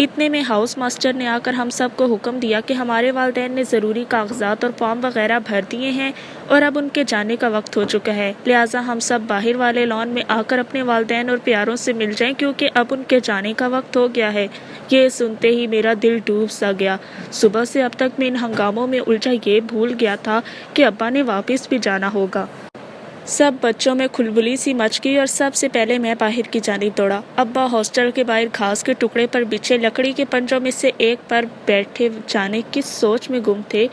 اتنے میں house master نے آ کر ہم سب کو حکم دیا کہ ہمارے والدین نے ضروری کاغذات اور فارم وغیرہ بھر دیے ہیں اور اب ان کے جانے کا وقت ہو چکا ہے، لہٰذا ہم سب باہر والے لان میں آ کر اپنے والدین اور پیاروں سے مل جائیں کیونکہ اب ان کے جانے کا وقت ہو گیا ہے۔ یہ سنتے ہی میرا دل ڈوب سا گیا۔ صبح سے اب تک میں ان ہنگاموں میں الجھا یہ بھول گیا تھا کہ ابا نے واپس بھی جانا ہوگا۔ سب بچوں میں کھلبلی سی مچ گئی اور سب سے پہلے میں باہر کی جانب دوڑا۔ ابا ہاسٹل کے باہر گھاس کے ٹکڑے پر بچھے لکڑی کے پنجوں میں سے ایک پر بیٹھے جانے کس سوچ میں گم تھے۔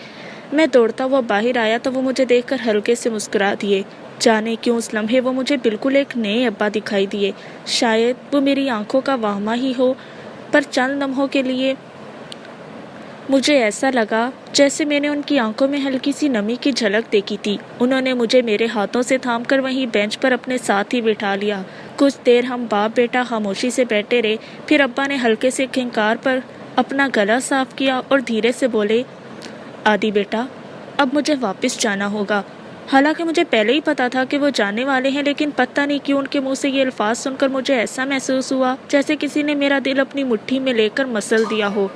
میں دوڑتا ہوا باہر آیا تو وہ مجھے دیکھ کر ہلکے سے مسکرا دیے۔ جانے کیوں اس لمحے وہ مجھے بالکل ایک نئے ابا دکھائی دیے۔ شاید وہ میری آنکھوں کا وہمہ ہی ہو، پر چند لمحوں کے لیے مجھے ایسا لگا جیسے میں نے ان کی آنکھوں میں ہلکی سی نمی کی جھلک دیکھی تھی۔ انہوں نے مجھے میرے ہاتھوں سے تھام کر وہیں بینچ پر اپنے ساتھ ہی بٹھا لیا۔ کچھ دیر ہم باپ بیٹا خاموشی سے بیٹھے رہے، پھر ابا نے ہلکے سے کھنکار پر اپنا گلا صاف کیا اور دھیرے سے بولے، عادی بیٹا، اب مجھے واپس جانا ہوگا۔ حالانکہ مجھے پہلے ہی پتا تھا کہ وہ جانے والے ہیں، لیکن پتہ نہیں کیوں ان کے منہ سے یہ الفاظ سن کر مجھے ایسا محسوس ہوا جیسے کسی نے میرا دل اپنی مٹھی میں لے کر مسل دیا ہو۔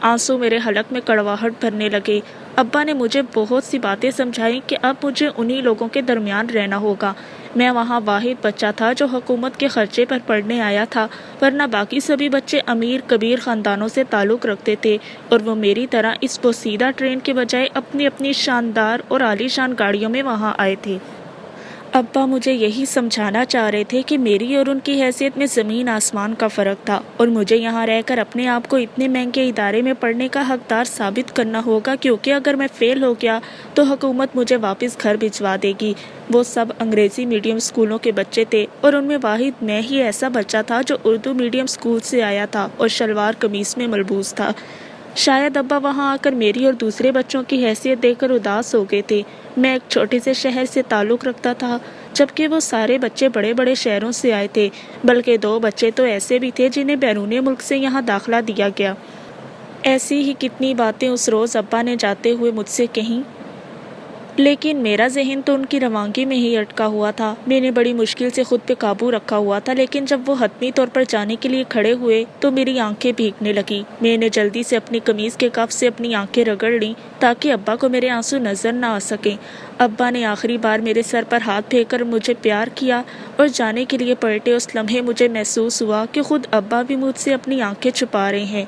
آنسو میرے حلق میں کڑواہٹ بھرنے لگے۔ ابا نے مجھے بہت سی باتیں سمجھائیں کہ اب مجھے انہی لوگوں کے درمیان رہنا ہوگا۔ میں وہاں واحد بچہ تھا جو حکومت کے خرچے پر پڑھنے آیا تھا، ورنہ باقی سبھی بچے امیر کبیر خاندانوں سے تعلق رکھتے تھے اور وہ میری طرح اس بوسیدہ ٹرین کے بجائے اپنی اپنی شاندار اور عالی شان گاڑیوں میں وہاں آئے تھے۔ ابا مجھے یہی سمجھانا چاہ رہے تھے کہ میری اور ان کی حیثیت میں زمین آسمان کا فرق تھا اور مجھے یہاں رہ کر اپنے آپ کو اتنے مہنگے ادارے میں پڑھنے کا حقدار ثابت کرنا ہوگا، کیونکہ اگر میں فیل ہو گیا تو حکومت مجھے واپس گھر بھجوا دے گی۔ وہ سب انگریزی میڈیم اسکولوں کے بچے تھے اور ان میں واحد میں ہی ایسا بچہ تھا جو اردو میڈیم اسکول سے آیا تھا اور شلوار قمیص میں ملبوس تھا۔ شاید ابا وہاں آ کر میری اور دوسرے بچوں کی حیثیت دیکھ کر اداس ہو گئے تھے۔ میں ایک چھوٹے سے شہر سے تعلق رکھتا تھا، جبکہ وہ سارے بچے بڑے بڑے شہروں سے آئے تھے، بلکہ 2 بچے تو ایسے بھی تھے جنہیں بیرون ملک سے یہاں داخلہ دیا گیا۔ ایسی ہی کتنی باتیں اس روز ابا نے جاتے ہوئے مجھ سے کہیں، لیکن میرا ذہن تو ان کی روانگی میں ہی اٹکا ہوا تھا۔ میں نے بڑی مشکل سے خود پہ قابو رکھا ہوا تھا، لیکن جب وہ حتمی طور پر جانے کے لیے کھڑے ہوئے تو میری آنکھیں بھیگنے لگیں۔ میں نے جلدی سے اپنی قمیض کے کف سے اپنی آنکھیں رگڑ لیں تاکہ ابا کو میرے آنسو نظر نہ آ سکیں۔ ابا نے آخری بار میرے سر پر ہاتھ پھیر کر مجھے پیار کیا اور جانے کے لیے پلٹے۔ اس لمحے مجھے محسوس ہوا کہ خود ابا بھی مجھ سے اپنی آنکھیں چھپا رہے ہیں۔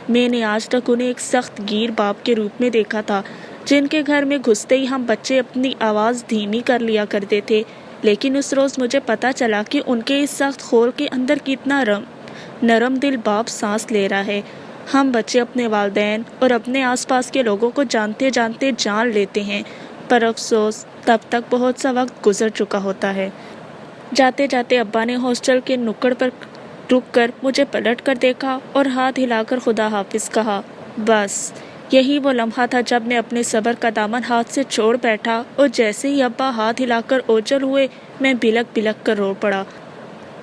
میں نے آج تک انہیں ایک سخت گیر باپ کے روپ میں دیکھا تھا، جن کے گھر میں گھستے ہی ہم بچے اپنی آواز دھیمی کر لیا کرتے تھے، لیکن اس روز مجھے پتا چلا کہ ان کے اس سخت خور کے اندر کتنا نرم دل باپ سانس لے رہا ہے۔ ہم بچے اپنے والدین اور اپنے آس پاس کے لوگوں کو جانتے جانتے جان لیتے ہیں، پر افسوس تب تک بہت سا وقت گزر چکا ہوتا ہے۔ جاتے جاتے ابا نے ہاسٹل کے نکڑ پر رک کر مجھے پلٹ کر دیکھا اور ہاتھ ہلا کر خدا حافظ کہا۔ بس یہی وہ لمحہ تھا جب میں اپنے صبر کا دامن ہاتھ سے چھوڑ بیٹھا اور جیسے ہی ابا ہاتھ ہلا کر اوجل ہوئے میں بلک بلک کر رو پڑا۔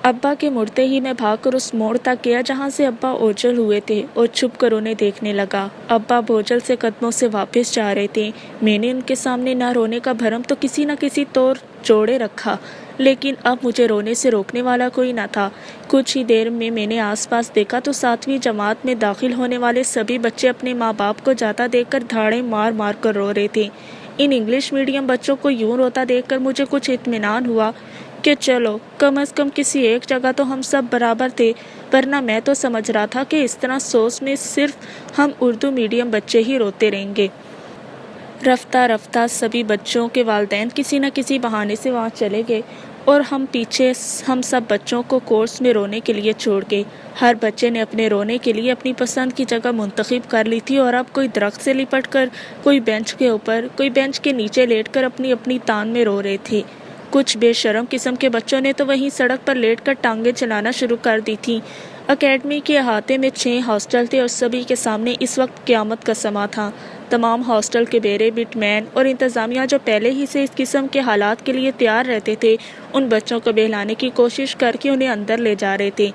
ابا کے مڑتے ہی میں بھاگ کر اس موڑ تک گیا جہاں سے ابا اوجل ہوئے تھے اور چھپ کر انہیں دیکھنے لگا۔ ابا بوجھل سے قدموں سے واپس جا رہے تھے۔ میں نے ان کے سامنے نہ رونے کا بھرم تو کسی نہ کسی طور جوڑے رکھا، لیکن اب مجھے رونے سے روکنے والا کوئی نہ تھا۔ کچھ ہی دیر میں نے آس پاس دیکھا تو 7ویں جماعت میں داخل ہونے والے سبھی بچے اپنے ماں باپ کو جاتا دیکھ کر دھاڑیں مار مار کر رو رہے تھے۔ ان انگلش میڈیم بچوں کو یوں روتا دیکھ کر مجھے کچھ اطمینان ہوا کہ چلو کم از کم کسی ایک جگہ تو ہم سب برابر تھے، ورنہ میں تو سمجھ رہا تھا کہ اس طرح سوس میں صرف ہم اردو میڈیم بچے ہی روتے رہیں گے۔ رفتہ رفتہ سبھی بچوں کے والدین کسی نہ کسی بہانے سے وہاں چلے گئے اور ہم سب بچوں کو کورس میں رونے کے لیے چھوڑ گئے۔ ہر بچے نے اپنے رونے کے لیے اپنی پسند کی جگہ منتخب کر لی تھی اور اب کوئی درخت سے لپٹ کر، کوئی بینچ کے اوپر، کوئی بینچ کے نیچے لیٹ کر اپنی اپنی تان میں رو رہے تھے۔ کچھ بے شرم قسم کے بچوں نے تو وہیں سڑک پر لیٹ کر ٹانگیں چلانا شروع کر دی تھیں۔ اکیڈمی کے احاطے میں 6 ہاسٹل تھے اور سبھی کے سامنے اس وقت قیامت کا سماں تھا۔ تمام ہاسٹل کے بیرے بٹ مین اور انتظامیہ جو پہلے ہی سے اس قسم کے حالات کے لیے تیار رہتے تھے، ان بچوں کو بہلانے کی کوشش کر کے انہیں اندر لے جا رہے تھے۔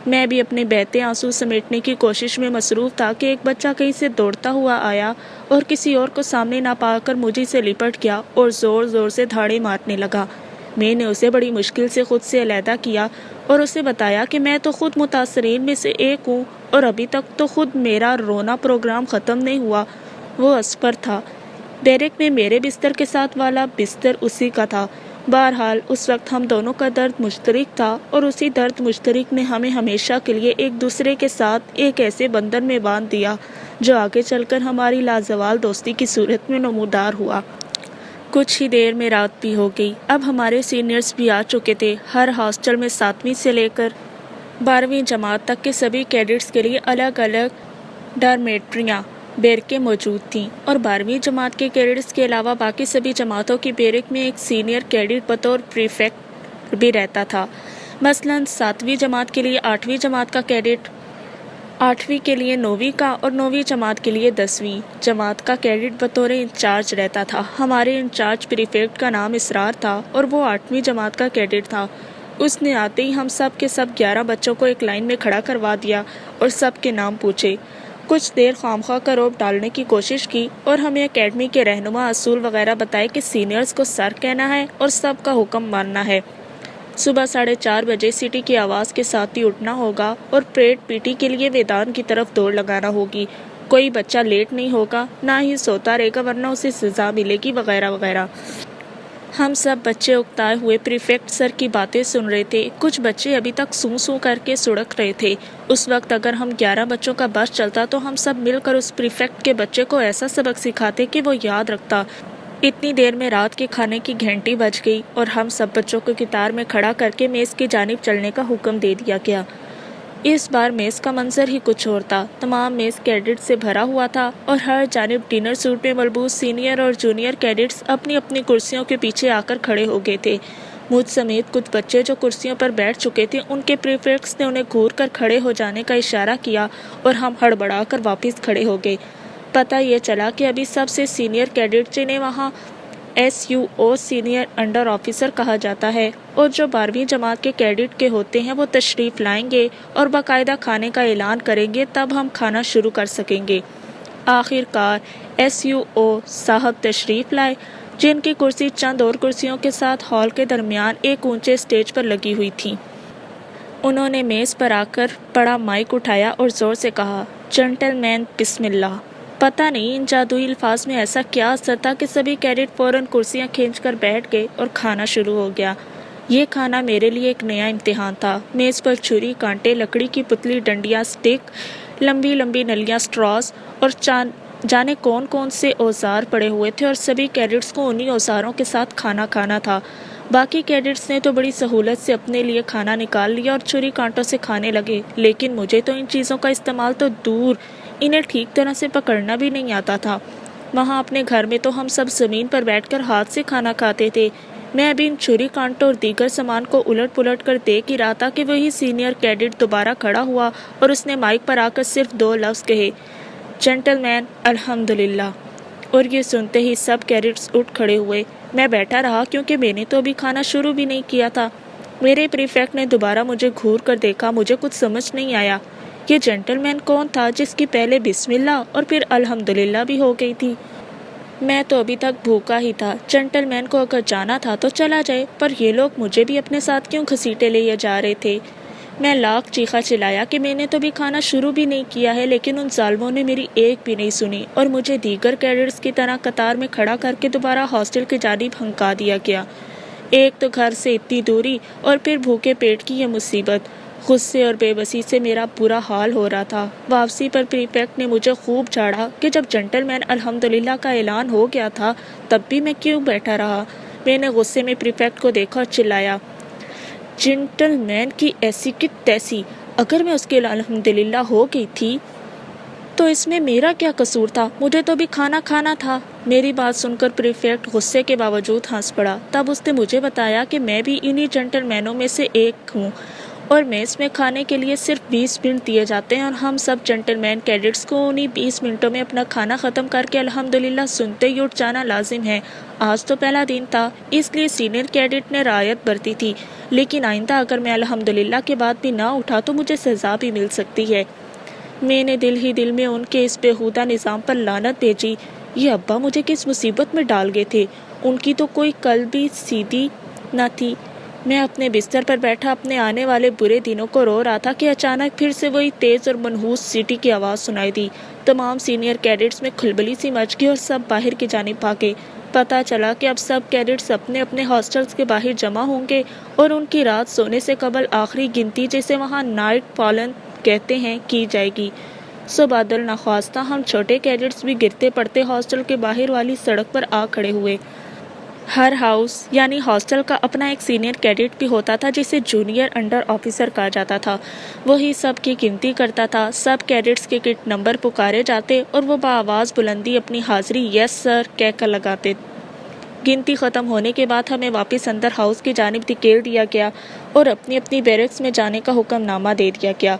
میں بھی اپنے بہتے آنسو سمیٹنے کی کوشش میں مصروف تھا کہ ایک بچہ کہیں سے دوڑتا ہوا آیا اور کسی اور کو سامنے نہ پا کر مجھے سے لپٹ گیا اور زور زور سے دھاڑے مارنے لگا۔ میں نے اسے بڑی مشکل سے خود سے علیحدہ کیا اور اسے بتایا کہ میں تو خود متاثرین میں سے ایک ہوں اور ابھی تک تو خود میرا رونا پروگرام ختم نہیں ہوا۔ وہ اسپر تھا۔ بیرک میں میرے بستر کے ساتھ والا بستر اسی کا تھا۔ بہرحال اس وقت ہم دونوں کا درد مشترک تھا اور اسی درد مشترک نے ہمیں ہمیشہ کے لیے ایک دوسرے کے ساتھ ایک ایسے بندھن میں باندھ دیا جو آگے چل کر ہماری لازوال دوستی کی صورت میں نمودار ہوا۔ کچھ ہی دیر میں رات بھی ہو گئی۔ اب ہمارے سینئرز بھی آ چکے تھے۔ ہر ہاسٹل میں 7ویں سے لے کر 12ویں جماعت تک کے سبھی کیڈٹس کے لیے الگ الگ ڈارمیٹریاں بیرکیں موجود تھیں اور 12ویں جماعت کے کیڈٹس کے علاوہ باقی سبھی جماعتوں کی بیرک میں ایک سینئر کیڈٹ بطور پریفیکٹ بھی رہتا تھا۔ مثلاً 7ویں جماعت کے لیے 8ویں جماعت کا کیڈٹ، 8ویں کے لیے 9ویں کا اور 9ویں جماعت کے لیے 10ویں جماعت کا کیڈٹ بطور انچارج رہتا تھا۔ ہمارے انچارج پریفیکٹ کا نام اسرار تھا اور وہ 8ویں جماعت کا کیڈٹ تھا۔ اس نے آتے ہی ہم سب کے سب 11 بچوں کو ایک لائن میں کھڑا کروا دیا اور سب کے نام پوچھے۔ کچھ دیر خامخواہ کا رعب ڈالنے کی کوشش کی اور ہمیں اکیڈمی کے رہنما اصول وغیرہ بتائے کہ سینئرز کو سر کہنا ہے اور سب کا حکم ماننا ہے۔ صبح 4:30 بجے سٹی کی آواز کے ساتھ ہی اٹھنا ہوگا اور پریڈ پی ٹی کے لیے میدان کی طرف دوڑ لگانا ہوگی۔ کوئی بچہ لیٹ نہیں ہوگا، نہ ہی سوتا رہے گا ورنہ اسے سزا ملے گی وغیرہ وغیرہ۔ ہم سب بچے اکتائے ہوئے پریفیکٹ سر کی باتیں سن رہے تھے۔ کچھ بچے ابھی تک سوں سوں کر کے سڑک رہے تھے۔ اس وقت اگر ہم 11 بچوں کا بس چلتا تو ہم سب مل کر اس پریفیکٹ کے بچے کو ایسا سبق سکھاتے کہ وہ یاد رکھتا۔ اتنی دیر میں رات کے کھانے کی گھنٹی بج گئی اور ہم سب بچوں کو قطار میں کھڑا کر کے میز کی جانب چلنے کا حکم دے دیا گیا۔ اس بار میز کا منظر ہی کچھ اور تھا۔ تمام میز کیڈٹ سے بھرا ہوا تھا اور ہر جانب ڈنر سوٹ میں ملبوس سینئر اور جونیئر کیڈٹس اپنی اپنی کرسیوں کے پیچھے آ کر کھڑے ہو گئے تھے۔ مجھ سمیت کچھ بچے جو کرسیوں پر بیٹھ چکے تھے، ان کے پریفیکٹس نے انہیں گھور کر کھڑے ہو جانے کا اشارہ کیا اور ہم ہڑبڑا کر واپس کھڑے ہو گئے۔ پتہ یہ چلا کہ ابھی سب سے سینئر کیڈٹ جنہیں وہاں SUO سینئر انڈر آفیسر کہا جاتا ہے اور جو 12ویں جماعت کے کیڈٹ کے ہوتے ہیں، وہ تشریف لائیں گے اور باقاعدہ کھانے کا اعلان کریں گے، تب ہم کھانا شروع کر سکیں گے۔ آخر کار SUO صاحب تشریف لائے، جن کی کرسی چند اور کرسیوں کے ساتھ ہال کے درمیان ایک اونچے اسٹیج پر لگی ہوئی تھی۔ انہوں نے میز پر آ کر بڑا مائک اٹھایا اور زور سے کہا، جنٹل مین بسم اللہ۔ پتہ نہیں ان جادوئی الفاظ میں ایسا کیا اثر تھا کہ سبھی کیڈٹ فوراً کرسیاں کھینچ کر بیٹھ گئے اور کھانا شروع ہو گیا۔ یہ کھانا میرے لیے ایک نیا امتحان تھا۔ میز پر چھری، کانٹے، لکڑی کی پتلی ڈنڈیاں، سٹک، لمبی لمبی نلیاں، سٹراز اور جانے کون کون سے اوزار پڑے ہوئے تھے اور سبھی کیڈٹس کو انہی اوزاروں کے ساتھ کھانا کھانا تھا۔ باقی کیڈٹس نے تو بڑی سہولت سے اپنے لیے کھانا نکال لیا اور چھری کانٹوں سے کھانے لگے، لیکن مجھے تو ان چیزوں کا استعمال تو دور، انہیں ٹھیک طرح سے پکڑنا بھی نہیں آتا تھا۔ وہاں اپنے گھر میں تو ہم سب زمین پر بیٹھ کر ہاتھ سے کھانا کھاتے تھے۔ میں ابھی ان چھری کانٹوں اور دیگر سامان کو الٹ پلٹ کر دیکھ ہی رہا تھا کہ وہی سینئر کیڈٹ دوبارہ کھڑا ہوا اور اس نے مائک پر آ کر صرف 2 لفظ کہے، جنٹل مین الحمدللہ۔ اور یہ سنتے ہی سب کیڈٹس اٹھ کھڑے ہوئے۔ میں بیٹھا رہا کیونکہ میں نے تو ابھی کھانا شروع بھی نہیں کیا تھا۔ میرے پریفیکٹ نے دوبارہ مجھے گھور کر دیکھا۔ مجھے کچھ سمجھ نہیں آیا، یہ جنٹل مین کون تھا جس کی پہلے بسم اللہ اور پھر الحمدللہ بھی ہو گئی تھی؟ میں تو ابھی تک بھوکا ہی تھا۔ جنٹل مین کو اگر جانا تھا تو چلا جائے، پر یہ لوگ مجھے بھی اپنے ساتھ کیوں گھسیٹے لے جا رہے تھے؟ میں لاکھ چیخا چلایا کہ میں نے تو بھی کھانا شروع بھی نہیں کیا ہے، لیکن ان ظالموں نے میری ایک بھی نہیں سنی اور مجھے دیگر کیڈٹس کی طرح قطار میں کھڑا کر کے دوبارہ ہاسٹل کی جانب ہنکا دیا گیا۔ ایک تو گھر سے اتنی دوری اور پھر بھوکے پیٹ کی یہ مصیبت۔ غصے اور بے بسی سے میرا برا حال ہو رہا تھا۔ واپسی پر پریفیکٹ نے مجھے خوب جھاڑا کہ جب جنٹل مین الحمدللہ کا اعلان ہو گیا تھا تب بھی میں کیوں بیٹھا رہا۔ میں نے غصے میں پریفیکٹ کو دیکھا اور چلایا، جنٹل مین کی ایسی کی تیسی، اگر میں اس کے الحمدللہ ہو گئی تھی تو اس میں میرا کیا قصور تھا؟ مجھے تو بھی کھانا کھانا تھا۔ میری بات سن کر پریفیکٹ غصے کے باوجود ہنس پڑا۔ تب اس نے مجھے بتایا کہ میں بھی انہی جنٹل مینوں میں سے ایک ہوں اور میز میں کھانے کے لیے صرف 20 منٹ دیے جاتے ہیں اور ہم سب جنٹل مین کیڈٹس کو انہی 20 منٹوں میں اپنا کھانا ختم کر کے الحمدللہ سنتے ہی اٹھ جانا لازم ہے۔ آج تو پہلا دن تھا، اس لیے سینئر کیڈٹ نے رعایت برتی تھی، لیکن آئندہ اگر میں الحمدللہ کے بعد بھی نہ اٹھا تو مجھے سزا بھی مل سکتی ہے۔ میں نے دل ہی دل میں ان کے اس بےہودہ نظام پر لعنت بھیجی۔ یہ ابا مجھے کس مصیبت میں ڈال گئے تھے؟ ان کی تو کوئی کل بھی سیدھی نہ تھی۔ میں اپنے بستر پر بیٹھا اپنے آنے والے برے دنوں کو رو رہا تھا کہ اچانک پھر سے وہی تیز اور منحوس سیٹی کی آواز سنائی دی۔ تمام سینئر کیڈٹس میں کھلبلی سی مچ گئی اور سب باہر کی جانب بھاگے۔ پتہ چلا کہ اب سب کیڈٹس اپنے اپنے ہاسٹلز کے باہر جمع ہوں گے اور ان کی رات سونے سے قبل آخری گنتی، جسے وہاں نائٹ پالن کہتے ہیں، کی جائے گی۔ سو بادل نخواستہ ہم چھوٹے کیڈٹس بھی گرتے پڑتے ہاسٹل کے باہر والی سڑک پر آ کھڑے ہوئے۔ ہر ہاؤس یعنی ہاسٹل کا اپنا ایک سینئر کیڈٹ بھی ہوتا تھا جسے جونیئر انڈر آفیسر کہا جاتا تھا۔ وہی سب کی گنتی کرتا تھا۔ سب کیڈٹس کے کٹ نمبر پکارے جاتے اور وہ بآواز بلندی اپنی حاضری یس سر کہہ کر لگاتے۔ گنتی ختم ہونے کے بعد ہمیں واپس اندر ہاؤس کی جانب دھکیل دیا گیا اور اپنی اپنی بیرکس میں جانے کا حکم نامہ دے دیا گیا۔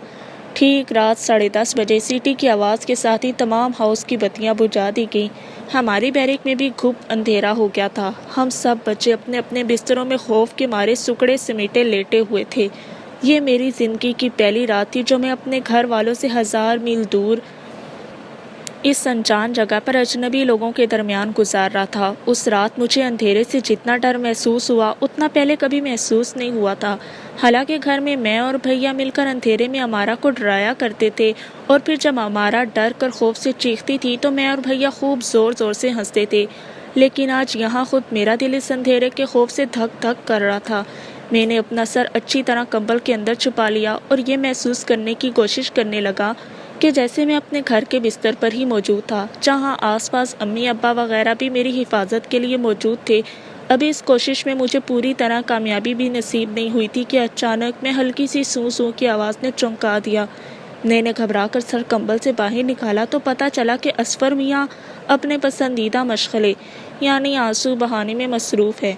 ٹھیک رات 10:30 بجے سیٹی کی آواز کے ساتھ ہی تمام ہاؤس کی بتیاں بجھا دی گئیں۔ ہماری بیرک میں بھی گھپ اندھیرا ہو گیا تھا۔ ہم سب بچے اپنے اپنے بستروں میں خوف کے مارے سکڑے سمیٹے لیٹے ہوئے تھے۔ یہ میری زندگی کی پہلی رات تھی جو میں اپنے گھر والوں سے 1000 میل دور اس انجان جگہ پر اجنبی لوگوں کے درمیان گزار رہا تھا۔ اس رات مجھے اندھیرے سے جتنا ڈر محسوس ہوا اتنا پہلے کبھی محسوس نہیں ہوا تھا۔ حالانکہ گھر میں میں اور بھیا مل کر اندھیرے میں امارا کو ڈرایا کرتے تھے اور پھر جب امارا ڈر کر خوف سے چیختی تھی تو میں اور بھیا خوب زور زور سے ہنستے تھے، لیکن آج یہاں خود میرا دل اس اندھیرے کے خوف سے دھک دھک کر رہا تھا۔ میں نے اپنا سر اچھی طرح کمبل کے اندر چھپا لیا اور یہ محسوس کرنے کی کوشش کرنے لگا کہ جیسے میں اپنے گھر کے بستر پر ہی موجود تھا، جہاں آس پاس امی ابا وغیرہ بھی میری حفاظت کے لیے موجود تھے۔ ابھی اس کوشش میں مجھے پوری طرح کامیابی بھی نصیب نہیں ہوئی تھی کہ اچانک میں ہلکی سی سوں سوں کی آواز نے چونکا دیا۔ میں نے گھبرا کر سر کمبل سے باہر نکالا تو پتہ چلا کہ اصفر میاں اپنے پسندیدہ مشغلے یعنی آنسو بہانے میں مصروف ہے۔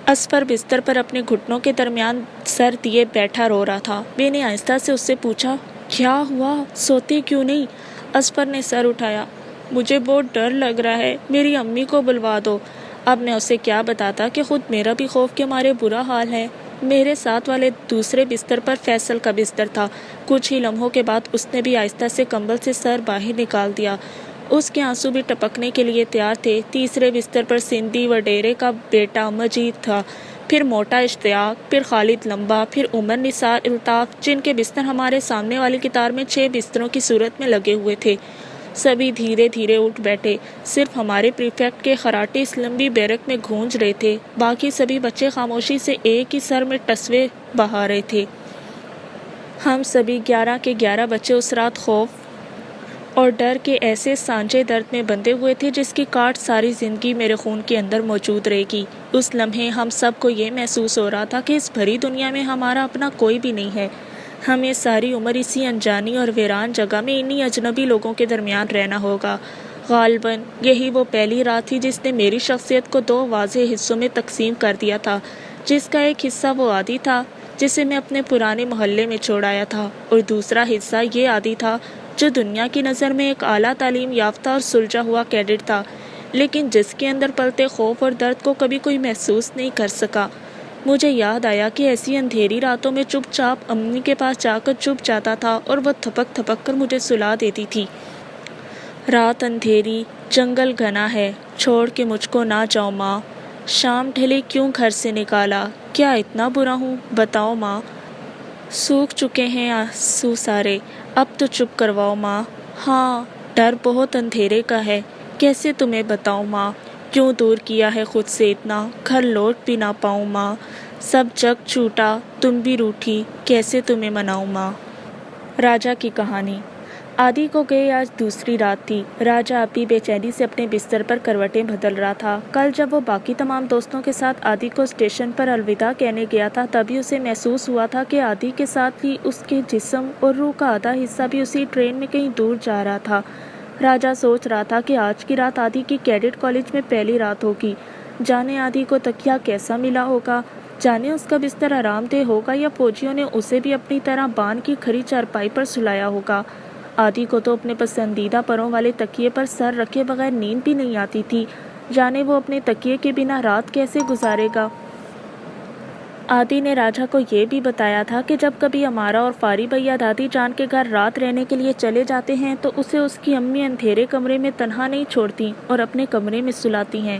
اصفر بستر پر اپنے گھٹنوں کے درمیان سر دیے بیٹھا رو رہا تھا۔ میں نے آہستہ سے اس سے پوچھا، کیا ہوا؟ سوتے کیوں نہیں؟ اصفر نے سر اٹھایا، مجھے بہت ڈر لگ رہا ہے، میری امی کو بلوا دو۔ اب میں اسے کیا بتاتا کہ خود میرا بھی خوف کے مارے برا حال ہے۔ میرے ساتھ والے دوسرے بستر پر فیصل کا بستر تھا۔ کچھ ہی لمحوں کے بعد اس نے بھی آہستہ سے کمبل سے سر باہر نکال دیا۔ اس کے آنسو بھی ٹپکنے کے لیے تیار تھے۔ تیسرے بستر پر سندھی وڈیرے کا بیٹا مجید تھا، پھر موٹا اشتیاق، پھر خالد لمبا، پھر عمر نثار الطاف، جن کے بستر ہمارے سامنے والی قطار میں 6 بستروں کی صورت میں لگے ہوئے تھے۔ سبھی دھیرے دھیرے اٹھ بیٹھے۔ صرف ہمارے پریفیکٹ کے خراٹے اس لمبی بیرک میں گونج رہے تھے۔ باقی سبھی بچے خاموشی سے ایک ہی سر میں ٹسوے بہا رہے تھے۔ ہم سبھی 11 کے 11 بچے اس رات خوف اور ڈر کے ایسے سانجے درد میں بندھے ہوئے تھے جس کی کاٹ ساری زندگی میرے خون کے اندر موجود رہے گی۔ اس لمحے ہم سب کو یہ محسوس ہو رہا تھا کہ اس بھری دنیا میں ہمارا اپنا کوئی بھی نہیں ہے۔ ہمیں ساری عمر اسی انجانی اور ویران جگہ میں انہی اجنبی لوگوں کے درمیان رہنا ہوگا۔ غالباً یہی وہ پہلی رات تھی جس نے میری شخصیت کو 2 واضح حصوں میں تقسیم کر دیا تھا، جس کا ایک حصہ وہ عادی تھا جسے میں اپنے پرانے محلے میں چھوڑ آیا تھا، اور دوسرا حصہ یہ عادی تھا جو دنیا کی نظر میں ایک اعلیٰ تعلیم یافتہ اور سلجھا ہوا کیڈٹ تھا، لیکن جس کے اندر پلتے خوف اور درد کو کبھی کوئی محسوس نہیں کر سکا۔ مجھے یاد آیا کہ ایسی اندھیری راتوں میں چپ چاپ امی کے پاس جا کر چھپ جاتا تھا اور وہ تھپک تھپک کر مجھے سلا دیتی تھی۔ رات اندھیری، جنگل گھنا ہے، چھوڑ کے مجھ کو نہ جاؤ ماں۔ شام ڈھلے کیوں گھر سے نکالا؟ کیا اتنا برا ہوں؟ بتاؤ ماں۔ سوکھ چکے ہیں آنسو سارے، اب تو چپ کرواؤ ماں۔ ہاں، ڈر بہت اندھیرے کا ہے، کیسے تمہیں بتاؤں ماں۔ کیوں دور کیا ہے خود سے اتنا، گھر لوٹ بھی نہ پاؤں ماں۔ سب جگ چھوٹا، تم بھی روٹھی، کیسے تمہیں مناؤں ماں۔ راجا کی کہانی۔ آدی کو گئے آج دوسری رات تھی۔ راجا اب بھی بے چینی سے اپنے بستر پر کروٹیں بدل رہا تھا۔ کل جب وہ باقی تمام دوستوں کے ساتھ آدی کو اسٹیشن پر الوداع کہنے گیا تھا تبھی اسے محسوس ہوا تھا کہ آدی کے ساتھ ہی اس کے جسم اور روح کا آدھا حصہ بھی اسی ٹرین میں کہیں دور جا رہا تھا۔ راجا سوچ رہا تھا کہ آج کی رات آدی کی کیڈٹ کالج میں پہلی رات ہوگی۔ جانے آدی کو تکیہ کیسا ملا ہوگا، جانے اس کا بستر آرام دہ ہوگا یا فوجیوں نے اسے بھی اپنی طرح بان کی کھری چارپائی پر سلایا ہوگا۔ آدی کو تو اپنے پسندیدہ پروں والے تکیے پر سر رکھے بغیر نیند بھی نہیں آتی تھی، جانے وہ اپنے تکیے کے بنا رات کیسے گزارے گا۔ آدی نے راجا کو یہ بھی بتایا تھا کہ جب کبھی امارا اور فاری بھیا دادی جان کے گھر رات رہنے کے لیے چلے جاتے ہیں تو اسے اس کی امی اندھیرے کمرے میں تنہا نہیں چھوڑتی اور اپنے کمرے میں سلاتی ہیں۔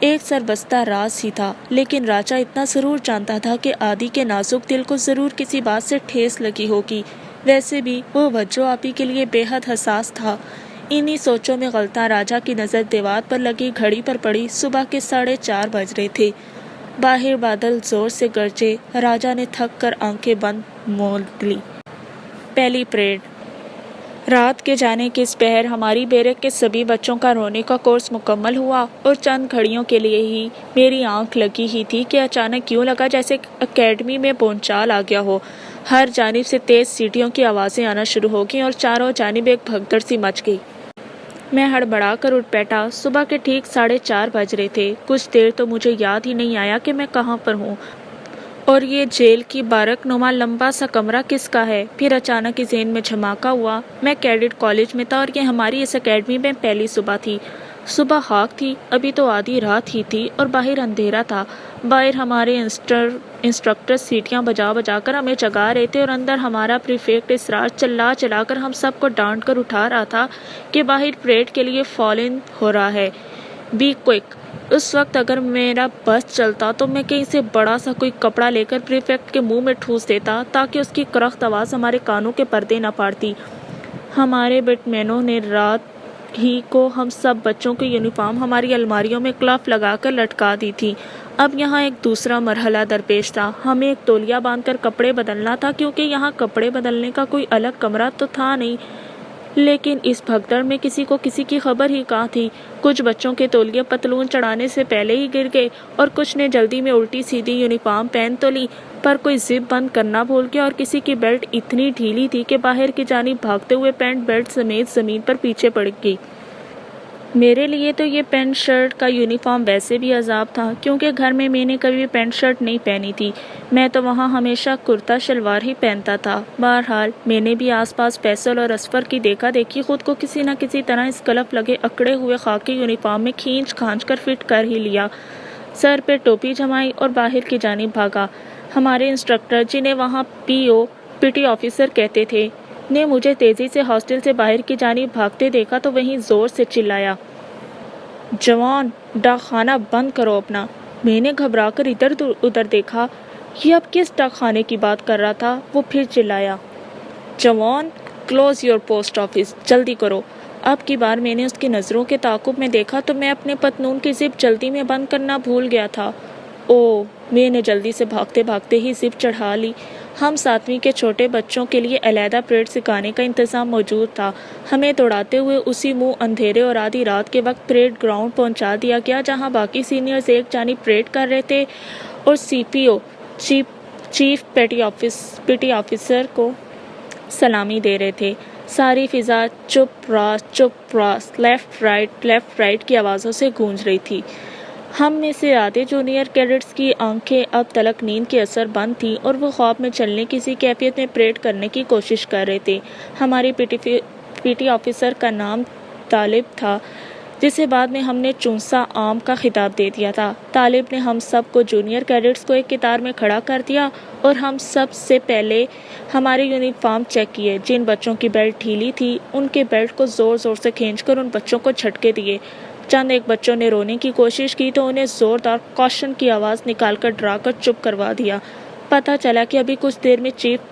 ایک سربستہ راز ہی تھا، لیکن راجا اتنا ضرور جانتا تھا کہ عادی کے نازک دل کو ضرور کسی بات سے ٹھیس لگی ہوگی۔ ویسے بھی وہ وجہ آپی کے لیے بے حد حساس تھا۔ انہی سوچوں میں غلطاں راجا کی نظر دیوار پر لگی گھڑی پر پڑی۔ صبح کے 4:30 بج رہے تھے۔ باہر بادل زور سے گرجے۔ راجا نے تھک کر آنکھیں بند مول لی۔ پہلی پریڈ۔ رات کے جانے کے اس پہر ہماری بیرک کے سبھی بچوں کا رونے کا کورس مکمل ہوا اور چند گھڑیوں کے لیے ہی میری آنکھ لگی ہی تھی کہ اچانک یوں لگا جیسے اکیڈمی میں بھونچال آ گیا ہو۔ ہر جانب سے تیز سیٹیوں کی آوازیں آنا شروع ہو گئیں اور چاروں جانب ایک بھگدڑ سی مچ گئی۔ میں ہڑبڑا کر اٹھ بیٹھا۔ صبح کے ٹھیک 4:30 بج رہے تھے۔ کچھ دیر تو مجھے یاد ہی نہیں آیا کہ میں کہاں پر ہوں اور یہ جیل کی بارک نما لمبا سا کمرہ کس کا ہے۔ پھر اچانک ہی ذہن میں جھماکا ہوا۔ میں کیڈٹ کالج میں تھا اور یہ ہماری اس اکیڈمی میں پہلی صبح تھی۔ صبح خاک تھی، ابھی تو آدھی رات ہی تھی اور باہر اندھیرا تھا۔ باہر ہمارے انسٹرکٹر سیٹیاں بجا بجا کر ہمیں جگا رہے تھے اور اندر ہمارا پریفیکٹ اسرار چلا چلا کر ہم سب کو ڈانٹ کر اٹھا رہا تھا کہ باہر پریڈ کے لیے فال ان ہو رہا ہے، بی کوئک۔ اس وقت اگر میرا بس چلتا تو میں کہیں سے بڑا سا کوئی کپڑا لے کر پریفیکٹ کے منہ میں ٹھوس دیتا تاکہ اس کی کرخت آواز ہمارے کانوں کے پردے نہ پاڑتی۔ ہمارے بیٹ مینوں نے رات ہی کو ہم سب بچوں کی یونیفارم ہماری الماریوں میں کلف لگا کر لٹکا دی تھی۔ اب یہاں ایک دوسرا مرحلہ درپیش تھا۔ ہمیں ایک تولیہ باندھ کر کپڑے بدلنا تھا کیونکہ یہاں کپڑے بدلنے کا کوئی الگ کمرہ تو تھا نہیں۔ لیکن اس بھگدڑ میں کسی کو کسی کی خبر ہی کہاں تھی۔ کچھ بچوں کے تولیے پتلون چڑھانے سے پہلے ہی گر گئے اور کچھ نے جلدی میں الٹی سیدھی یونیفارم پہن تو لی، پر کوئی زپ بند کرنا بھول گیا اور کسی کی بیلٹ اتنی ڈھیلی تھی کہ باہر کی جانب بھاگتے ہوئے پینٹ بیلٹ سمیت زمین پر پیچھے پڑ گئی۔ میرے لیے تو یہ پینٹ شرٹ کا یونیفارم ویسے بھی عذاب تھا کیونکہ گھر میں نے کبھی پینٹ شرٹ نہیں پہنی تھی۔ میں تو وہاں ہمیشہ کرتا شلوار ہی پہنتا تھا۔ بہرحال میں نے بھی آس پاس فیصل اور اصفر کی دیکھا دیکھی خود کو کسی نہ کسی طرح اس کلف لگے اکڑے ہوئے خاکی یونیفارم میں کھینچ کھانچ کر فٹ کر ہی لیا۔ سر پہ ٹوپی جمائی اور باہر کی جانب بھاگا۔ ہمارے انسٹرکٹر، جنہیں وہاں پی ٹی آفیسر کہتے تھے، نے مجھے تیزی سے ہاسٹل سے باہر کی جانب بھاگتے دیکھا تو وہیں زور سے چلایا، جوان، ڈاک خانہ بند کرو اپنا۔ میں نے گھبرا کر ادھر ادھر دیکھا، یہ اب کس ڈاک خانے کی بات کر رہا تھا۔ وہ پھر چلایا، جوان، کلوز یور پوسٹ آفس، جلدی کرو۔ اب کی بار میں نے اس کی نظروں کے تعاقب میں دیکھا تو میں اپنے پتلون کی زپ جلدی میں بند کرنا بھول گیا تھا۔ او، میں نے جلدی سے بھاگتے بھاگتے ہی زپ چڑھا لی۔ ہم 7ویں کے چھوٹے بچوں کے لیے علیحدہ پریڈ سکھانے کا انتظام موجود تھا۔ ہمیں دوڑاتے ہوئے اسی منہ اندھیرے اور آدھی رات کے وقت پریڈ گراؤنڈ پہنچا دیا گیا جہاں باقی سینئرز ایک جانب پریڈ کر رہے تھے اور سی پی او چیف پیٹی آفیسر کو سلامی دے رہے تھے۔ ساری فضا چپ راس، لیفٹ رائٹ کی آوازوں سے گونج رہی تھی۔ ہم میں سے آدھے جونیئر کیڈٹس کی آنکھیں اب تلک نیند کے اثر بند تھیں اور وہ خواب میں چلنے کسی کیفیت میں پریڈ کرنے کی کوشش کر رہے تھے۔ ہماری پی ٹی آفیسر کا نام طالب تھا، جسے بعد میں ہم نے چونسا عام کا خطاب دے دیا تھا۔ طالب نے ہم سب کو جونیئر کیڈٹس کو ایک قطار میں کھڑا کر دیا اور ہم سب سے پہلے ہمارے یونیفارم چیک کیے۔ جن بچوں کی بیلٹ ڈھیلی تھی ان کے بیلٹ کو زور زور سے کھینچ کر ان بچوں کو جھٹکے دیے۔ چند ایک بچوں نے رونے کی کوشش کی تو انہیں زوردار کوشن کی آواز نکال کر ڈرا کر چپ کروا دیا۔ پتہ چلا کہ ابھی کچھ دیر میں chief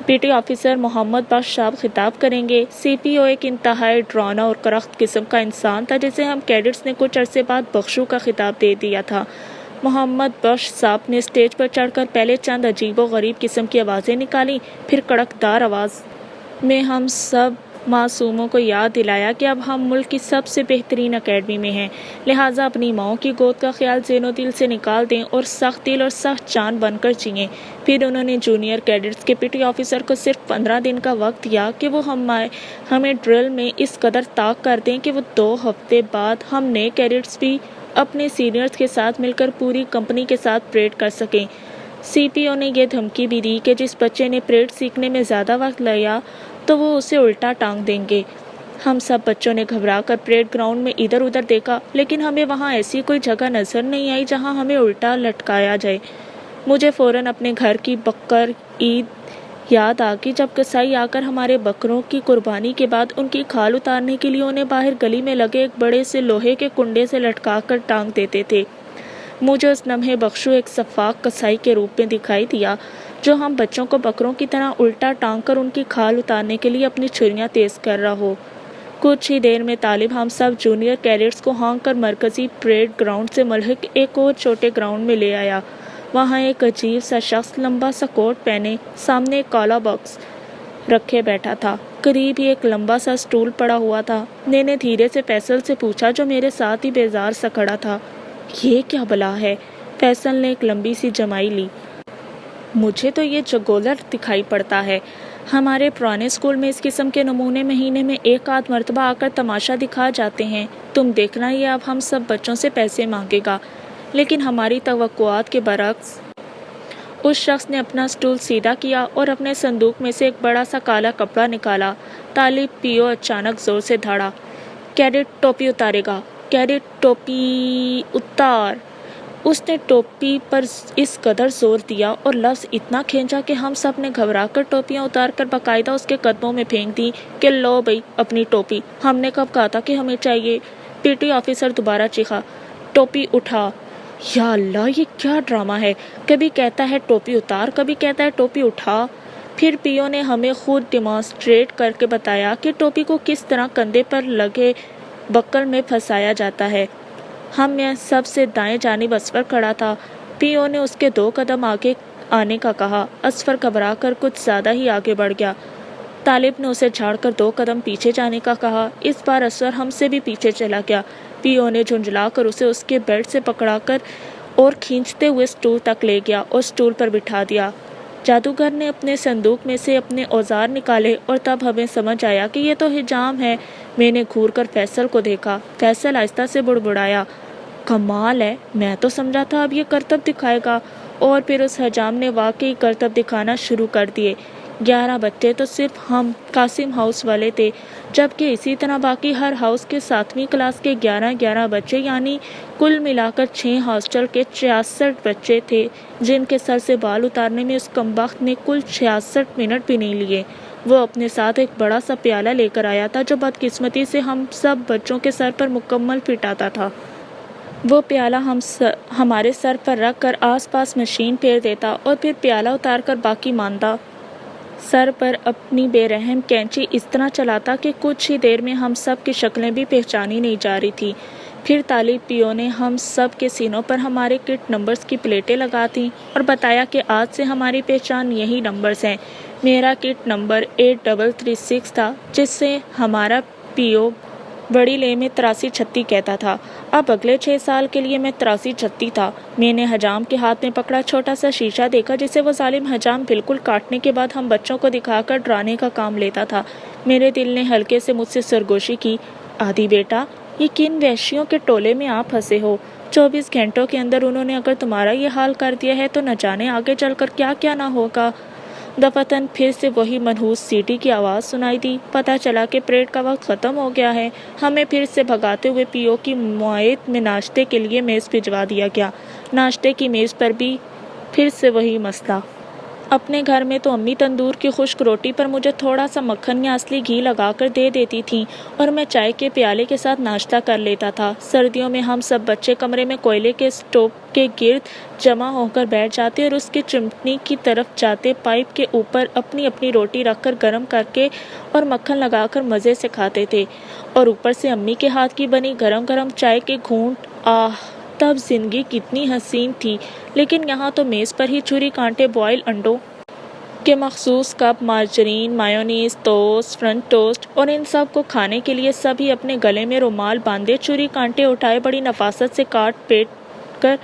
P T officer Muhammad Bakhsh صاحب خطاب کریں گے۔ سی پی او ایک انتہائی ڈراؤنا اور کرخت قسم کا انسان تھا جسے ہم کیڈٹس نے کچھ عرصے بعد بخشو کا خطاب دے دیا تھا۔ محمد بخش صاحب نے اسٹیج پر چڑھ کر پہلے چند عجیب و غریب قسم کی آوازیں نکالیں، پھر کڑکدار آواز میں ہم سب معصوموں کو یاد دلایا کہ اب ہم ملک کی سب سے بہترین اکیڈمی میں ہیں، لہٰذا اپنی ماؤں کی گود کا خیال ذہن و دل سے نکال دیں اور سخت دل اور سخت جان بن کر جئیں۔ پھر انہوں نے جونیئر کیڈٹس کے پی ٹی آفیسر کو صرف 15 دن کا وقت دیا کہ وہ ہمیں ڈرل میں اس قدر طاق کر دیں کہ وہ 2 ہفتے بعد ہم نئے کیڈٹس بھی اپنے سینئرز کے ساتھ مل کر پوری کمپنی کے ساتھ پریڈ کر سکیں۔ سی پی او نے یہ دھمکی بھی دی کہ جس بچے نے پریڈ سیکھنے میں زیادہ وقت لیا تو وہ اسے الٹا ٹانگ دیں گے۔ ہم سب بچوں نے گھبرا کر پریڈ گراؤنڈ میں ادھر ادھر دیکھا، لیکن ہمیں وہاں ایسی کوئی جگہ نظر نہیں آئی جہاں ہمیں الٹا لٹکایا جائے۔ مجھے فوراً اپنے گھر کی بکر عید یاد آ گئی جب کسائی آ کر ہمارے بکروں کی قربانی کے بعد ان کی کھال اتارنے کے لیے انہیں باہر گلی میں لگے ایک بڑے سے لوہے کے کنڈے سے لٹکا کر ٹانگ دیتے تھے۔ مجھے اس لمحے بخشو ایک سفاک کسائی کے روپ میں دکھائی دیا جو ہم بچوں کو بکروں کی طرح الٹا ٹانگ کر ان کی کھال اتارنے کے لیے اپنی چھریاں تیز کر رہا ہو۔ کچھ ہی دیر میں طالب ہم سب جونیئر کیڈٹس کو ہانک کر مرکزی پریڈ گراؤنڈ سے ملحق ایک اور چھوٹے گراؤنڈ میں لے آیا۔ وہاں ایک عجیب سا شخص لمبا سا کوٹ پہنے سامنے ایک کالا باکس رکھے بیٹھا تھا۔ قریب ہی ایک لمبا سا سٹول پڑا ہوا تھا۔ میں نے دھیرے سے فیصل سے پوچھا جو میرے ساتھ ہی بیزار سا کھڑا تھا، یہ کیا بلا ہے؟ فیصل نے ایک لمبی سی جمائی لی۔ مجھے تو یہ جگولر دکھائی پڑتا ہے۔ ہمارے پرانے اسکول میں اس قسم کے نمونے مہینے میں ایک آدھ مرتبہ آ کر تماشا دکھا جاتے ہیں۔ تم دیکھنا یہ اب ہم سب بچوں سے پیسے مانگے گا۔ لیکن ہماری توقعات کے برعکس اس شخص نے اپنا سٹول سیدھا کیا اور اپنے صندوق میں سے ایک بڑا سا کالا کپڑا نکالا۔ طالب پیو اچانک زور سے دھاڑا۔ کیڈٹ ٹوپی اتارے گا، کیڈٹ ٹوپی اتار۔ اس نے ٹوپی پر اس قدر زور دیا اور لفظ اتنا کھینچا کہ ہم سب نے گھبرا کر ٹوپیاں اتار کر باقاعدہ اس کے قدموں میں پھینک دی کہ لو بھئی اپنی ٹوپی، ہم نے کب کہا تھا کہ ہمیں چاہیے؟ پی ٹی آفیسر دوبارہ چیخا، ٹوپی اٹھا۔ یا اللہ یہ کیا ڈرامہ ہے، کبھی کہتا ہے ٹوپی اتار، کبھی کہتا ہے ٹوپی اٹھا۔ پھر پیو نے ہمیں خود ڈیمانسٹریٹ کر کے بتایا کہ ٹوپی کو کس طرح کندھے پر لگے بکل میں پھنسایا جاتا ہے۔ ہم میں سب سے دائیں جانب اسفر کھڑا تھا۔ پیو نے اس کے 2 قدم آگے آنے کا کہا۔ اسفر گھبرا کر کچھ زیادہ ہی آگے بڑھ گیا۔ طالب نے اسے جھاڑ کر 2 قدم پیچھے جانے کا کہا۔ اس بار اسفر ہم سے بھی پیچھے چلا گیا۔ پیو نے جھنجھلا کر اسے اس کے بیلٹ سے پکڑا کر اور کھینچتے ہوئے سٹول تک لے گیا اور سٹول پر بٹھا دیا۔ جادوگر نے اپنے صندوق میں سے اپنے اوزار نکالے اور تب ہمیں سمجھ آیا کہ یہ تو حجام ہے۔ میں نے گھور کر فیصل کو دیکھا۔ فیصل آہستہ سے بڑبڑایا، کمال ہے، میں تو سمجھا تھا اب یہ کرتب دکھائے گا۔ اور پھر اس حجام نے واقعی کرتب دکھانا شروع کر دیے۔ 11 بچے تو صرف ہم قاسم ہاؤس والے تھے، جبکہ اسی طرح باقی ہر ہاؤس کے 7ویں کلاس کے 11 بچے، یعنی کل ملا کر 6 ہاسٹل کے 66 بچے تھے جن کے سر سے بال اتارنے میں اس کمبخت نے کل 66 منٹ بھی نہیں لیے۔ وہ اپنے ساتھ ایک بڑا سا پیالہ لے کر آیا تھا جو بدقسمتی سے ہم سب بچوں کے سر پر مکمل فٹ آتا تھا۔ وہ پیالہ ہمارے سر پر رکھ کر آس پاس مشین پھیر دیتا اور پھر پیالہ اتار کر باقی ماندہ سر پر اپنی بے رحم کینچی اس طرح چلاتا کہ کچھ ہی دیر میں ہم سب کی شکلیں بھی پہچانی نہیں جا رہی تھی۔ پھر طالب پیو نے ہم سب کے سینوں پر ہمارے کٹ نمبرز کی پلیٹیں لگا دیں اور بتایا کہ آج سے ہماری پہچان یہی نمبرز ہیں۔ میرا کٹ نمبر 8336 تھا جس سے ہمارا پیو بڑی لے میں 8336 کہتا تھا۔ اب اگلے 6 سال کے لیے میں 8336 تھا۔ میں نے حجام کے ہاتھ میں پکڑا چھوٹا سا شیشہ دیکھا جسے وہ ظالم حجام بالکل کاٹنے کے بعد ہم بچوں کو دکھا کر ڈرانے کا کام لیتا تھا۔ میرے دل نے ہلکے سے مجھ سے سرگوشی کی، آدی بیٹا یہ کن وحشیوں کے ٹولے میں آپ پھنسے ہو؟ 24 گھنٹوں کے اندر انہوں نے اگر تمہارا یہ حال کر دیا ہے تو نہ جانے آگے چل کر کیا کیا نہ ہوگا۔ دفتن پھر سے وہی منحوس سیٹی کی آواز سنائی دی۔ پتہ چلا کہ پریڈ کا وقت ختم ہو گیا ہے۔ ہمیں پھر سے بھگاتے ہوئے پیو کی معیت میں ناشتے کے لیے میز بھجوا دیا گیا۔ ناشتے کی میز پر بھی پھر سے وہی مسئلہ۔ اپنے گھر میں تو امی تندور کی خشک روٹی پر مجھے تھوڑا سا مکھن یا اصلی گھی لگا کر دے دیتی تھیں اور میں چائے کے پیالے کے ساتھ ناشتہ کر لیتا تھا۔ سردیوں میں ہم سب بچے کمرے میں کوئلے کے اسٹوو کے گرد جمع ہو کر بیٹھ جاتے اور اس کی چمنی کی طرف جاتے پائپ کے اوپر اپنی اپنی روٹی رکھ کر گرم کر کے اور مکھن لگا کر مزے سے کھاتے تھے، اور اوپر سے امی کے ہاتھ کی بنی گرم گرم چائے کے گھونٹ۔ آہ تب زندگی کتنی حسین تھی، لیکن یہاں تو میز پر ہی چھری کانٹے بوائل انڈوں کے مخصوص cup, margarine, mayonnaise, toast, French toast, اور ان سب کو کھانے کے لیے سبھی اپنے گلے میں رومال باندھے چھری کانٹے اٹھائے بڑی نفاست سے کاٹ پیٹ کر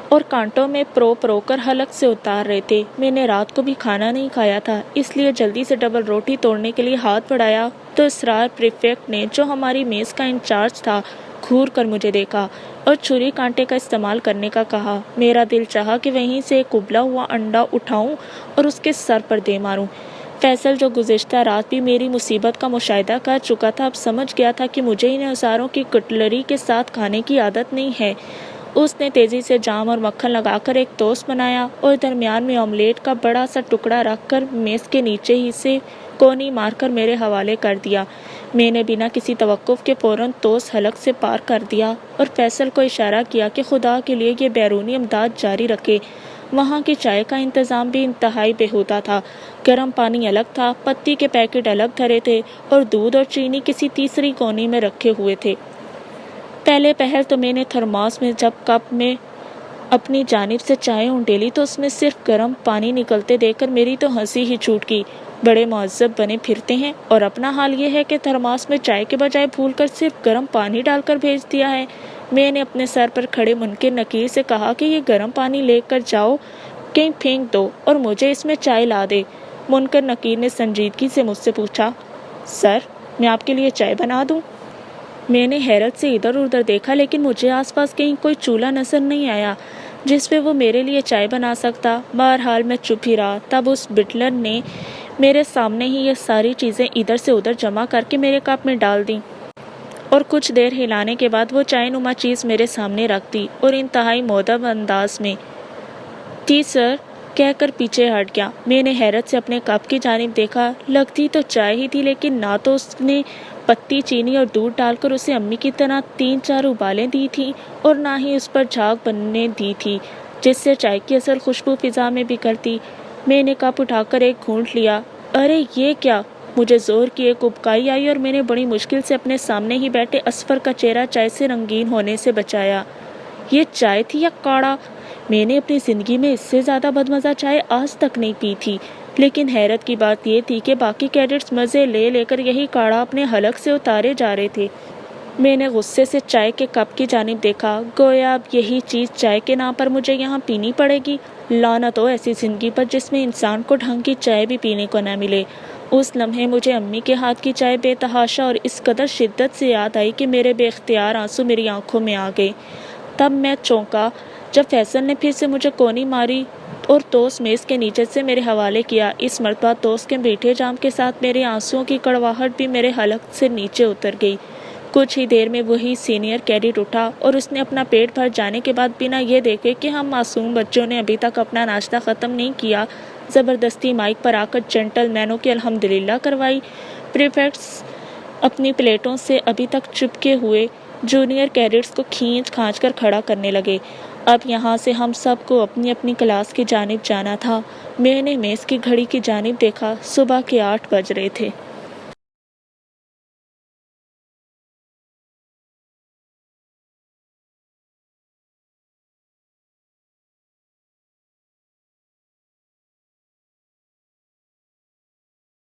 اور کانٹوں میں پرو کر حلق سے اتار رہے تھے۔ میں نے رات کو بھی کھانا نہیں کھایا تھا، اس لیے جلدی سے ڈبل روٹی توڑنے کے لیے ہاتھ بڑھایا تو اسرار پریفیکٹ نے، جو ہماری میز کا انچارج تھا، گھور کر مجھے دیکھا اور چھری کانٹے کا استعمال کرنے کا کہا۔ میرا دل چاہا کہ وہیں سے ایک ابلا ہوا انڈا اٹھاؤں اور اس کے سر پر دے ماروں۔ فیصل جو گزشتہ رات بھی میری مصیبت کا مشاہدہ کر چکا تھا، اب سمجھ گیا تھا کہ مجھے ان اوزاروں کی کٹلری کے ساتھ کھانے کی عادت نہیں ہے۔ اس نے تیزی سے جام اور مکھن لگا کر ایک ٹوسٹ بنایا اور درمیان میں آملیٹ کا بڑا سا ٹکڑا رکھ کر میز کے نیچے ہی سے کونی مار کر میرے حوالے کر دیا۔ میں نے بنا کسی توقف کے فوراً ٹوسٹ حلق سے پار کر دیا اور فیصل کو اشارہ کیا کہ خدا کے لیے یہ بیرونی امداد جاری رکھے۔ وہاں کی چائے کا انتظام بھی انتہائی بیہودہ تھا۔ گرم پانی الگ تھا، پتی کے پیکٹ الگ دھرے تھے اور دودھ اور چینی کسی تیسری کونی میں رکھے ہوئے تھے۔ پہلے پہل تو میں نے تھرماس میں جب کپ میں اپنی جانب سے چائے اونڈیلی تو اس میں صرف گرم پانی نکلتے دیکھ کر میری تو ہنسی ہی چھوٹ گئی۔ بڑے مہذب بنے پھرتے ہیں اور اپنا حال یہ ہے کہ تھرماس میں چائے کے بجائے بھول کر صرف گرم پانی ڈال کر بھیج دیا ہے۔ میں نے اپنے سر پر کھڑے منکر نکیر سے کہا کہ یہ گرم پانی لے کر جاؤ کہیں پھینک دو اور مجھے اس میں چائے لا دے۔ منکر نکیر نے سنجیدگی سے مجھ سے پوچھا، سر میں آپ کے لیے چائے بنا دوں؟ میں نے حیرت سے ادھر ادھر دیکھا لیکن مجھے آس پاس کہیں کوئی چولہا نظر نہیں آیا جس پہ وہ میرے لیے چائے بنا سکتا۔ بہرحال میں چپ ہی رہا۔ تب اس بٹلر نے میرے سامنے ہی یہ ساری چیزیں ادھر سے ادھر جمع کر کے میرے کپ میں ڈال دیں اور کچھ دیر ہلانے کے بعد وہ چائے نما چیز میرے سامنے رکھ دی اور انتہائی مؤدب انداز میں ٹی سر کہہ کر پیچھے ہٹ گیا۔ میں نے حیرت سے اپنے کپ کی جانب دیکھا۔ لگتی تو چائے ہی تھی لیکن نہ تو اس نے پتی، چینی اور دودھ ڈال کر اسے امی کی طرح 3-4 ابالیں دی تھی اور نہ ہی اس پر جھاگ بننے دی تھی جس سے چائے کی اصل خوشبو فضا میں بکھرتی۔ میں نے کپ اٹھا کر ایک گھونٹ لیا۔ ارے یہ کیا! مجھے زور کی ایک ابکائی آئی اور میں نے بڑی مشکل سے اپنے سامنے ہی بیٹھے اصفر کا چہرہ چائے سے رنگین ہونے سے بچایا۔ یہ چائے تھی یا کاڑھا؟ میں نے اپنی زندگی میں اس سے زیادہ بدمزہ چائے آج تک نہیں پی تھی، لیکن حیرت کی بات یہ تھی کہ باقی کیڈٹس مزے لے لے کر یہی کاڑھا اپنے حلق سے اتارے جا رہے تھے۔ میں نے غصے سے چائے کے کپ کی جانب دیکھا، گویا اب یہی چیز چائے کے نام پر مجھے یہاں پینی پڑے گی۔ لعنت ہو ایسی زندگی پر جس میں انسان کو ڈھنگ کی چائے بھی پینے کو نہ ملے۔ اس لمحے مجھے امی کے ہاتھ کی چائے بے تحاشا اور اس قدر شدت سے یاد آئی کہ میرے بے اختیار آنسو میری آنکھوں میں آ گئے۔ تب میں چونکا جب فیصل نے پھر سے مجھے کونی ماری اور ٹوسٹ میز کے نیچے سے میرے حوالے کیا۔ اس مرتبہ ٹوسٹ کے میٹھے جام کے ساتھ میرے آنسوؤں کی کڑواہٹ بھی میرے حلق سے نیچے اتر گئی۔ کچھ ہی دیر میں وہی سینئر کیڈٹ اٹھا اور اس نے اپنا پیٹ بھر جانے کے بعد بنا یہ دیکھے کہ ہم معصوم بچوں نے ابھی تک اپنا ناشتہ ختم نہیں کیا، زبردستی مائک پر آ کر جنٹل مینوں کی الحمدللہ کروائی۔ پریفیکٹس اپنی پلیٹوں سے ابھی تک چپکے ہوئے جونیئر کیڈٹس کو کھینچ کھانچ کر کھڑا کرنے لگے۔ اب یہاں سے ہم سب کو اپنی اپنی کلاس کی جانب جانا تھا۔ میں نے میز کی گھڑی کی جانب دیکھا، صبح کے 8 بج رہے تھے۔